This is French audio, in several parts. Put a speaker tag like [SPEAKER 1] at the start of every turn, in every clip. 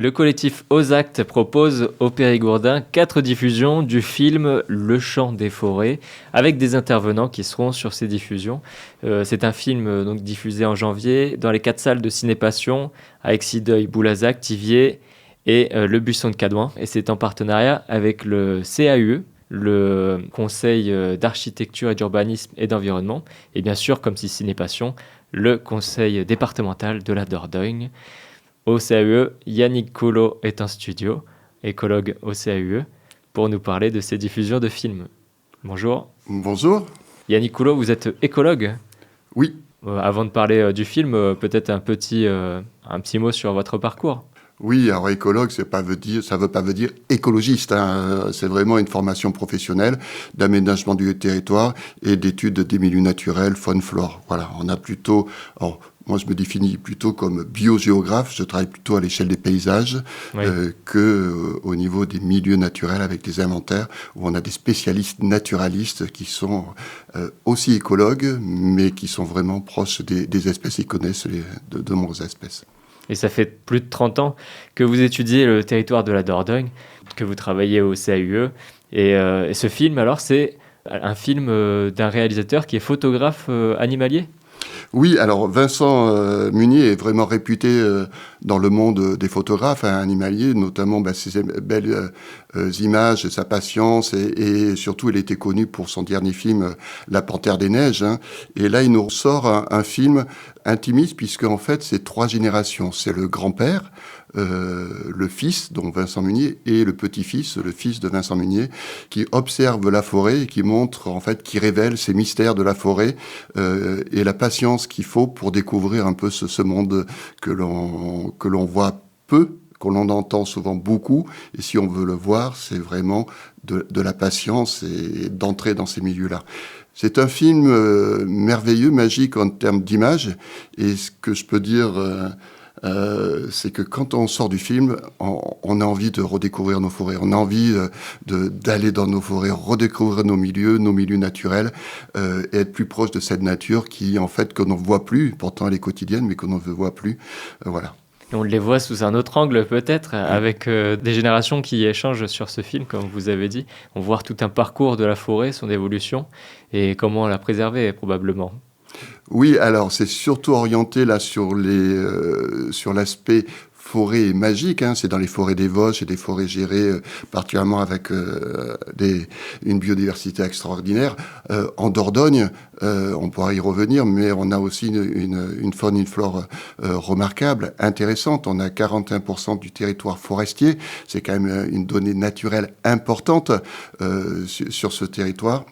[SPEAKER 1] Le collectif Ozacte propose au Périgourdin 4 diffusions du film Le Chant des forêts, avec des intervenants qui seront sur ces diffusions. C'est un film donc diffusé en janvier dans les 4 salles de Ciné-Passion, avec Cideuil, Boulazac, Thiviers et le Buisson de Cadouin. Et c'est en partenariat avec le CAUE, le Conseil d'architecture et d'urbanisme et d'environnement, et bien sûr, comme si Ciné-Passion, le Conseil départemental de la Dordogne. Au CAUE, Yannick Collot est en studio, écologue au CAUE, pour nous parler de ces diffusions de films. Bonjour.
[SPEAKER 2] Bonjour.
[SPEAKER 1] Yannick Collot, vous êtes écologue ?
[SPEAKER 2] Oui.
[SPEAKER 1] Avant de parler du film, peut-être un petit mot sur votre parcours.
[SPEAKER 2] Oui, alors écologue, ça veut pas dire écologiste. C'est vraiment une formation professionnelle d'aménagement du territoire et d'études des milieux naturels, faune, flore. Voilà, on a plutôt... Alors, moi, je me définis plutôt comme biogéographe. Je travaille plutôt à l'échelle des paysages qu'au niveau des milieux naturels avec des inventaires où on a des spécialistes naturalistes qui sont aussi écologues, mais qui sont vraiment proches des espèces et connaissent de nombreuses espèces.
[SPEAKER 1] Et ça fait plus de 30 ans que vous étudiez le territoire de la Dordogne, que vous travaillez au CAUE. Et ce film, alors, c'est un film d'un réalisateur qui est photographe animalier ?
[SPEAKER 2] Oui, alors Vincent Munier est vraiment réputé dans le monde des photographes animaliers, notamment ses belles images, sa patience, et surtout il était connu pour son dernier film La Panthère des Neiges. Et là, il nous sort un film intimiste, puisque en fait, c'est 3 générations. C'est le grand-père, le fils, donc Vincent Munier, et le petit-fils, le fils de Vincent Munier, qui observe la forêt et qui montre, en fait, qui révèle ces mystères de la forêt et la patience qu'il faut pour découvrir un peu ce monde que l'on voit peu, qu'on en entend souvent beaucoup, et si on veut le voir, c'est vraiment de la patience et d'entrer dans ces milieux-là. C'est un film merveilleux, magique en termes d'image, et ce que je peux dire... c'est que quand on sort du film, on a envie de redécouvrir nos forêts, on a envie d'aller dans nos forêts, redécouvrir nos milieux naturels, et être plus proche de cette nature qui, en fait, que l'on ne voit plus, pourtant elle est quotidienne, mais que l'on ne voit plus, voilà.
[SPEAKER 1] On les voit sous un autre angle peut-être, avec des générations qui échangent sur ce film, comme vous avez dit. On voit tout un parcours de la forêt, son évolution, et comment la préserver probablement.
[SPEAKER 2] Oui, alors c'est surtout orienté là sur l'aspect forêt magique. C'est dans les forêts des Vosges et des forêts gérées particulièrement avec une biodiversité extraordinaire. En Dordogne, on pourra y revenir, mais on a aussi une faune, une flore remarquable, intéressante. On a 41% du territoire forestier. C'est quand même une donnée naturelle importante sur ce territoire.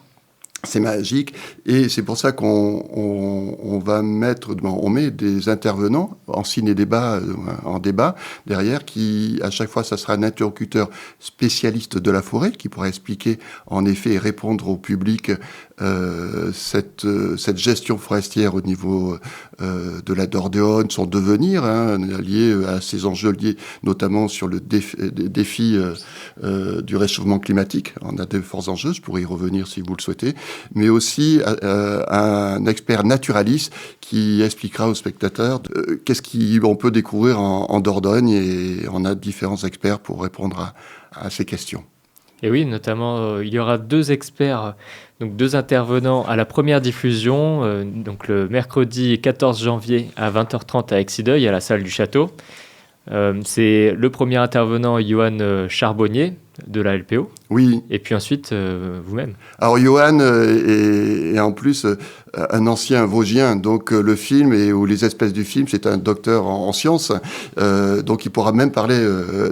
[SPEAKER 2] C'est magique, et c'est pour ça on met des intervenants en ciné-débat, en débat derrière, qui à chaque fois ça sera un interlocuteur spécialiste de la forêt qui pourra expliquer en effet et répondre au public cette gestion forestière au niveau de la Dordogne, son devenir lié à ces enjeux liés notamment sur le défi du réchauffement climatique. On a de forts enjeux, je pourrais y revenir si vous le souhaitez, mais aussi un expert naturaliste qui expliquera aux spectateurs qu'est-ce qu'on peut découvrir en Dordogne, et on a différents experts pour répondre à ces questions.
[SPEAKER 1] Et oui, notamment, il y aura 2 experts, donc 2 intervenants à la première diffusion, donc le mercredi 14 janvier à 20h30 à Exideuil, à la salle du Château. C'est le premier intervenant, Johan Charbonnier, de la LPO.
[SPEAKER 2] Oui.
[SPEAKER 1] Et puis ensuite, vous-même.
[SPEAKER 2] Alors, Johan est en plus un ancien Vosgien, donc le film ou les espèces du film, c'est un docteur en sciences, donc il pourra même parler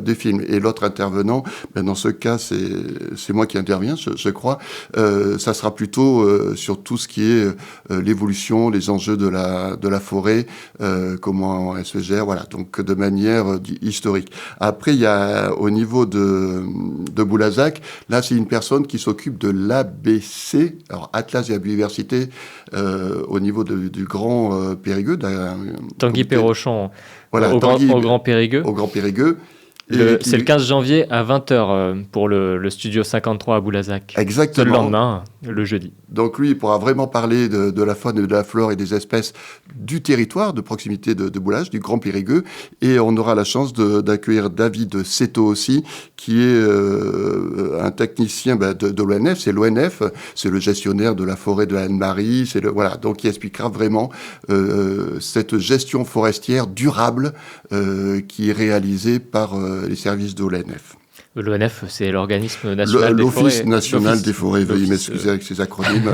[SPEAKER 2] des films. Et l'autre intervenant, dans ce cas, c'est moi qui interviens, je crois. Ça sera plutôt sur tout ce qui est l'évolution, les enjeux de la forêt, comment elle se gère, voilà, donc de manière historique. Après, il y a au niveau de Boulazac, là, c'est une personne qui s'occupe de l'ABC, alors Atlas de la biodiversité, au niveau du Grand Périgueux.
[SPEAKER 1] Tanguy Perrochon,
[SPEAKER 2] voilà,
[SPEAKER 1] au Grand Périgueux.
[SPEAKER 2] Au Grand Périgueux.
[SPEAKER 1] C'est le 15 janvier à 20h pour le studio 53 à Boulazac.
[SPEAKER 2] Exactement.
[SPEAKER 1] C'est le lendemain. le jeudi.
[SPEAKER 2] Donc lui, il pourra vraiment parler de la faune et de la flore et des espèces du territoire de proximité de Boulage, du Grand Périgueux. Et on aura la chance d'accueillir David Seto aussi, qui est un technicien de l'ONF. C'est l'ONF, c'est le gestionnaire de la forêt de Anne-Marie. Voilà, donc il expliquera vraiment cette gestion forestière durable qui est réalisée par les services de l'ONF.
[SPEAKER 1] L'ONF, c'est l'organisme national des forêts.
[SPEAKER 2] L'Office national des forêts, veuillez m'excuser avec ces acronymes,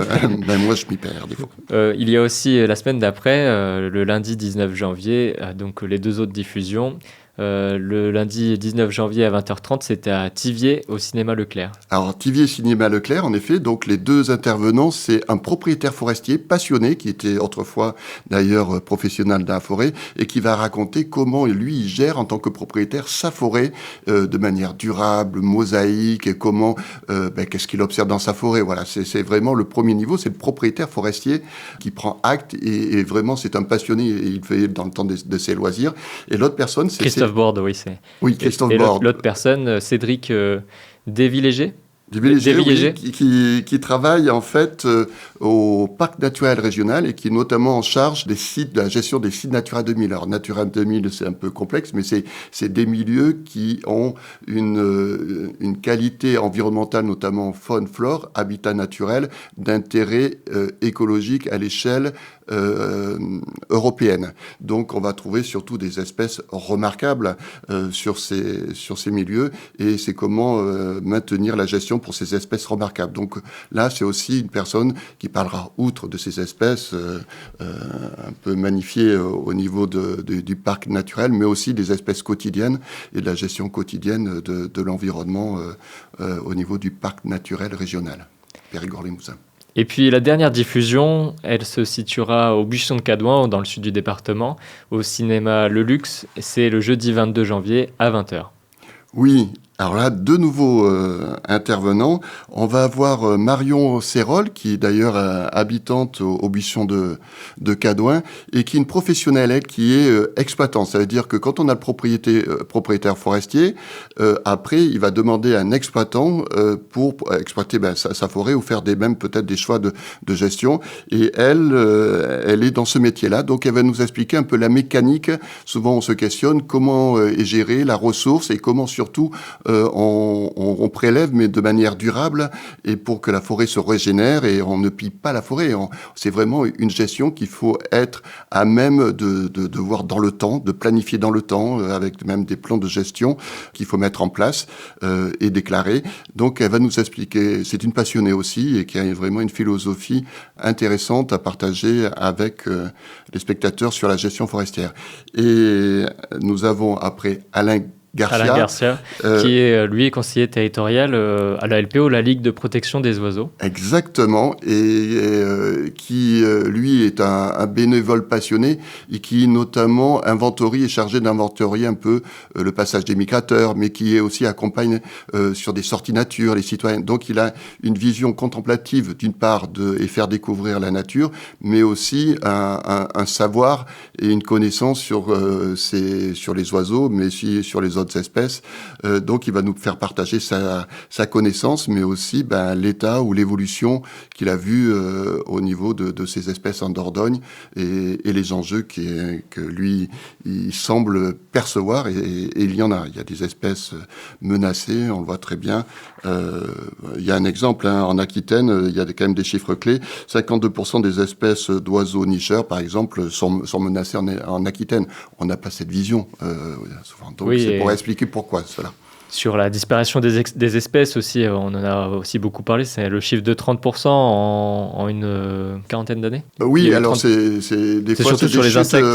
[SPEAKER 2] moi je m'y perds des fois.
[SPEAKER 1] Il y a aussi la semaine d'après, le lundi 19 janvier, donc les 2 autres diffusions. Le lundi 19 janvier à 20h30, c'était à Thiviers, au cinéma Leclerc.
[SPEAKER 2] Alors, Thiviers Cinéma Leclerc, en effet, donc les 2 intervenants, c'est un propriétaire forestier passionné, qui était autrefois d'ailleurs professionnel de la forêt, et qui va raconter comment lui, il gère en tant que propriétaire sa forêt de manière durable, mosaïque, et comment, qu'est-ce qu'il observe dans sa forêt. Voilà, c'est vraiment le premier niveau, c'est le propriétaire forestier qui prend acte, et vraiment c'est un passionné, et il fait dans le temps de ses loisirs. Et l'autre personne, c'est...
[SPEAKER 1] Christophe Borde, oui, c'est.
[SPEAKER 2] Oui, Christophe
[SPEAKER 1] et
[SPEAKER 2] Borde.
[SPEAKER 1] L'autre personne, Cédric Desvilléger.
[SPEAKER 2] Oui, qui travaille en fait au parc naturel régional et qui est notamment en charge des sites, de la gestion des sites Natura 2000. Alors Natura 2000, c'est un peu complexe, mais c'est des milieux qui ont une qualité environnementale, notamment faune, flore, habitat naturel, d'intérêt écologique à l'échelle européenne. Donc on va trouver surtout des espèces remarquables sur ces milieux, et c'est comment maintenir la gestion pour ces espèces remarquables. Donc là, c'est aussi une personne qui parlera, outre de ces espèces un peu magnifiées au niveau du parc naturel, mais aussi des espèces quotidiennes et de la gestion quotidienne de l'environnement au niveau du parc naturel régional, Périgord-Limousin.
[SPEAKER 1] Et puis la dernière diffusion, elle se situera au Buisson de Cadouin, dans le sud du département, au cinéma Le Luxe. C'est le jeudi 22 janvier à 20h.
[SPEAKER 2] Oui, alors là, 2 nouveaux intervenants. On va avoir Marion Sérol, qui est d'ailleurs habitante au Buisson de Cadouin, et qui est une professionnelle, elle, qui est exploitante. Ça veut dire que quand on a le propriétaire forestier, après, il va demander à un exploitant pour exploiter sa forêt ou faire même peut-être des choix de gestion. Et elle est dans ce métier-là. Donc, elle va nous expliquer un peu la mécanique. Souvent, on se questionne comment est gérée la ressource et comment surtout on prélève, mais de manière durable, et pour que la forêt se régénère, et on ne pille pas la forêt. C'est vraiment une gestion qu'il faut être à même de voir dans le temps, de planifier dans le temps, avec même des plans de gestion qu'il faut mettre en place et déclarer. Donc elle va nous expliquer, c'est une passionnée aussi, et qui a vraiment une philosophie intéressante à partager avec les spectateurs sur la gestion forestière. Et nous avons après Alain Garcia,
[SPEAKER 1] qui est, lui, conseiller territorial à la LPO, la Ligue de protection des oiseaux.
[SPEAKER 2] Exactement, et qui, lui, est un bénévole passionné, et qui, notamment, est chargé d'inventorier un peu le passage des migrateurs, mais qui aussi accompagne sur des sorties nature les citoyens. Donc, il a une vision contemplative, d'une part, et faire découvrir la nature, mais aussi un savoir et une connaissance sur les oiseaux, mais aussi sur les autres espèces. Donc, il va nous faire partager sa connaissance, mais aussi l'état ou l'évolution qu'il a vu au niveau de ces espèces en Dordogne et les enjeux que lui, il semble percevoir. Et il y en a. Il y a des espèces menacées, on le voit très bien. Il y a un exemple, en Aquitaine, il y a quand même des chiffres clés. 52% des espèces d'oiseaux nicheurs, par exemple, sont menacées en Aquitaine. On n'a pas cette vision souvent. Donc, oui, c'est pour expliquer pourquoi cela.
[SPEAKER 1] Sur la disparition des espèces aussi, on en a aussi beaucoup parlé, c'est le chiffre de 30% en une quarantaine d'années.
[SPEAKER 2] Oui, alors c'est des fois
[SPEAKER 1] surtout sur les insectes.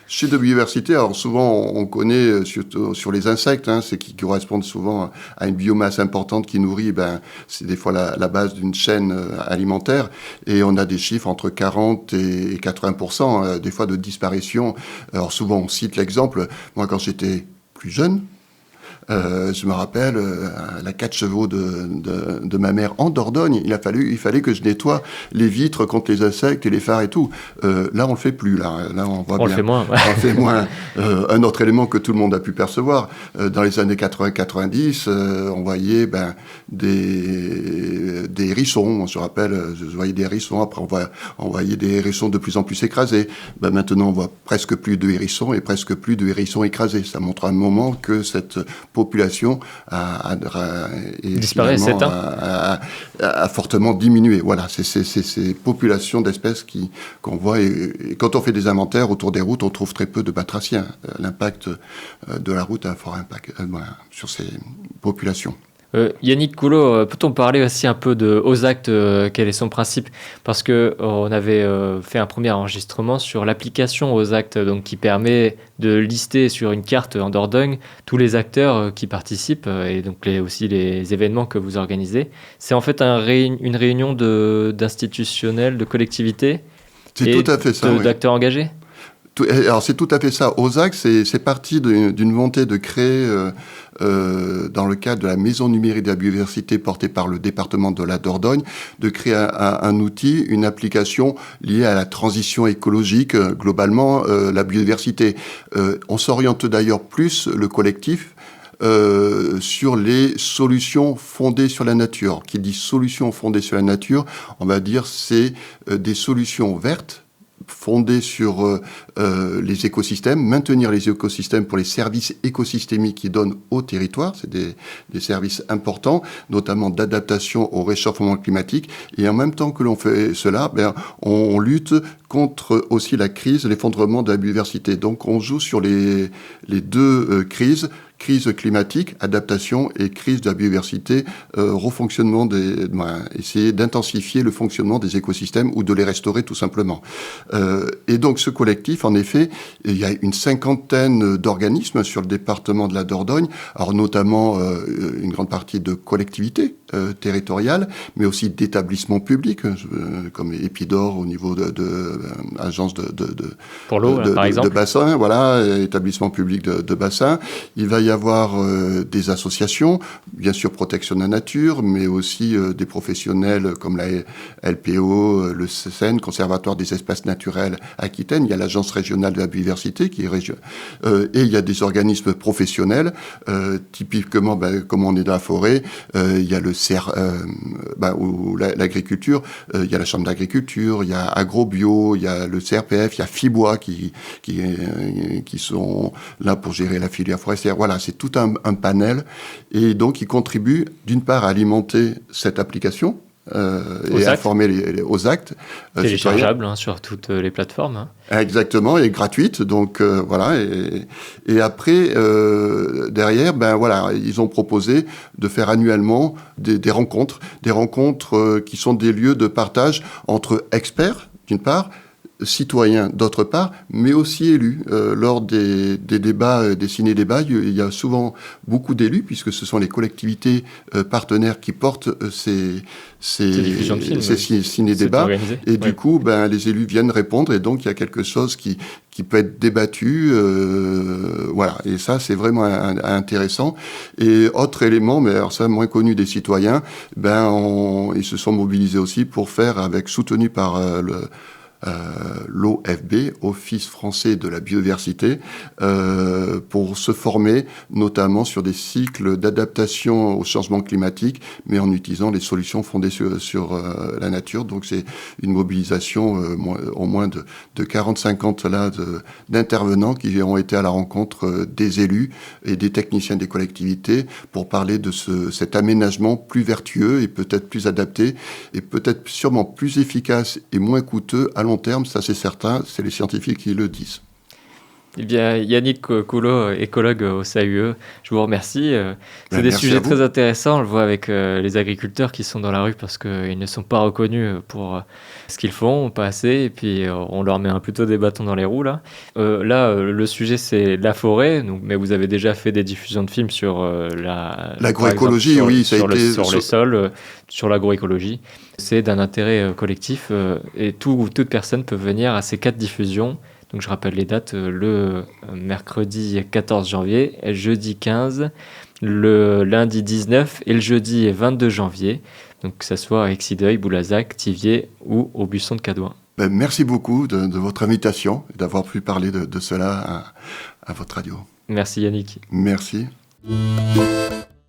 [SPEAKER 2] Chiffres de biodiversité, alors souvent on connaît surtout sur les insectes, c'est qui correspondent souvent à une biomasse importante qui nourrit, c'est des fois la base d'une chaîne alimentaire, et on a des chiffres entre 40 et 80% des fois de disparition. Alors souvent on cite l'exemple, moi quand j'étais plus jeune, Je me rappelle, la 4 chevaux de ma mère en Dordogne, il fallait que je nettoie les vitres contre les insectes et les phares et tout. Là, on le fait plus. Là, on voit bien.
[SPEAKER 1] On le fait moins. Ouais.
[SPEAKER 2] On le fait moins. Un autre élément que tout le monde a pu percevoir, dans les années 80-90, on voyait des hérissons. Je me rappelle, je voyais des hérissons. Après, on voyait des hérissons de plus en plus écrasés. Maintenant, on voit presque plus de hérissons et presque plus de hérissons écrasés. Ça montre un moment que cette population a fortement diminué. Voilà, c'est ces populations d'espèces qu'on voit. Et quand on fait des inventaires autour des routes, on trouve très peu de batraciens. L'impact de la route a un fort impact sur ces populations.
[SPEAKER 1] Yannick Coulot, peut-on parler aussi un peu de OSACT, quel est son principe? Parce que on avait fait un premier enregistrement sur l'application OSACT, donc qui permet de lister sur une carte en Dordogne tous les acteurs qui participent et donc aussi les événements que vous organisez. C'est en fait une réunion d'institutionnels, de collectivités
[SPEAKER 2] tout à fait ça,
[SPEAKER 1] d'acteurs engagés.
[SPEAKER 2] Alors c'est tout à fait ça. OSACT, c'est parti d'une volonté de créer, dans le cadre de la Maison numérique de la biodiversité portée par le département de la Dordogne, de créer un outil, une application liée à la transition écologique, globalement, la biodiversité. On s'oriente d'ailleurs plus, le collectif, sur les solutions fondées sur la nature. Qui dit solutions fondées sur la nature, on va dire c'est des solutions vertes, fondée sur les écosystèmes, maintenir les écosystèmes pour les services écosystémiques qu'ils donnent au territoire. C'est des services importants, notamment d'adaptation au réchauffement climatique. Et en même temps que l'on fait cela, on lutte contre aussi la crise, l'effondrement de la biodiversité. Donc on joue sur les deux crises. Crise climatique, adaptation et crise de la biodiversité, refonctionnement essayer d'intensifier le fonctionnement des écosystèmes ou de les restaurer tout simplement. Et donc ce collectif, en effet, il y a une 50aine d'organismes sur le département de la Dordogne, alors notamment une grande partie de collectivités territoriales, mais aussi d'établissements publics, comme Épidore au niveau de agence
[SPEAKER 1] pour l'eau, par exemple,
[SPEAKER 2] de bassin, voilà, établissement public de bassin. Il va y avoir des associations, bien sûr protection de la nature, mais aussi des professionnels comme la LPO, le CESEN, Conservatoire des espaces naturels Aquitaine. Il y a l'Agence régionale de la biodiversité qui est et il y a des organismes professionnels, typiquement, comme on est dans la forêt, il y a le ou l'agriculture, il y a la Chambre d'agriculture, il y a Agrobio, il y a le CRPF, il y a Fibois qui sont là pour gérer la filière forestière. Voilà, c'est tout un panel. Et donc, ils contribuent, d'une part, à alimenter cette application et à former aux actes.
[SPEAKER 1] Téléchargeable sur toutes les plateformes. Hein.
[SPEAKER 2] Exactement, et gratuite. Donc, voilà. Et après, derrière, ils ont proposé de faire annuellement des rencontres qui sont des lieux de partage entre experts, d'une part, citoyens d'autre part, mais aussi élus. Lors des débats, des ciné-débats, il y a souvent beaucoup d'élus, puisque ce sont les collectivités partenaires qui portent ces ciné-débats. Et du coup, les élus viennent répondre, et donc il y a quelque chose qui peut être débattu. Voilà, et ça, c'est vraiment intéressant. Et autre élément, mais alors ça, moins connu des citoyens, ils se sont mobilisés aussi pour faire, soutenu par l'OFB, Office français de la biodiversité, pour se former notamment sur des cycles d'adaptation au changement climatique, mais en utilisant les solutions fondées sur la nature. Donc c'est une mobilisation au moins de 40-50 d'intervenants qui ont été à la rencontre des élus et des techniciens des collectivités pour parler de cet aménagement plus vertueux et peut-être plus adapté et peut-être sûrement plus efficace et moins coûteux à long terme, ça c'est certain, c'est les scientifiques qui le disent.
[SPEAKER 1] Eh bien, Yannick Coulot, écologue au CAUE, je vous remercie. C'est des sujets très intéressants, on le voit avec les agriculteurs qui sont dans la rue parce qu'ils ne sont pas reconnus pour ce qu'ils font, pas assez, et puis on leur met plutôt des bâtons dans les roues. Là, le sujet c'est la forêt, mais vous avez déjà fait des diffusions de films sur
[SPEAKER 2] l'agroécologie, oui, ça a été
[SPEAKER 1] sur les sols, sur l'agroécologie. C'est d'un intérêt collectif et toute personne peut venir à ces 4 diffusions. Donc je rappelle les dates, le mercredi 14 janvier, jeudi 15, le lundi 19 et le jeudi 22 janvier. Donc que ce soit à Exideuil, Boulazac, Thiviers ou au Buisson de Cadouin.
[SPEAKER 2] Merci beaucoup de votre invitation et d'avoir pu parler de cela à votre radio.
[SPEAKER 1] Merci Yannick.
[SPEAKER 2] Merci.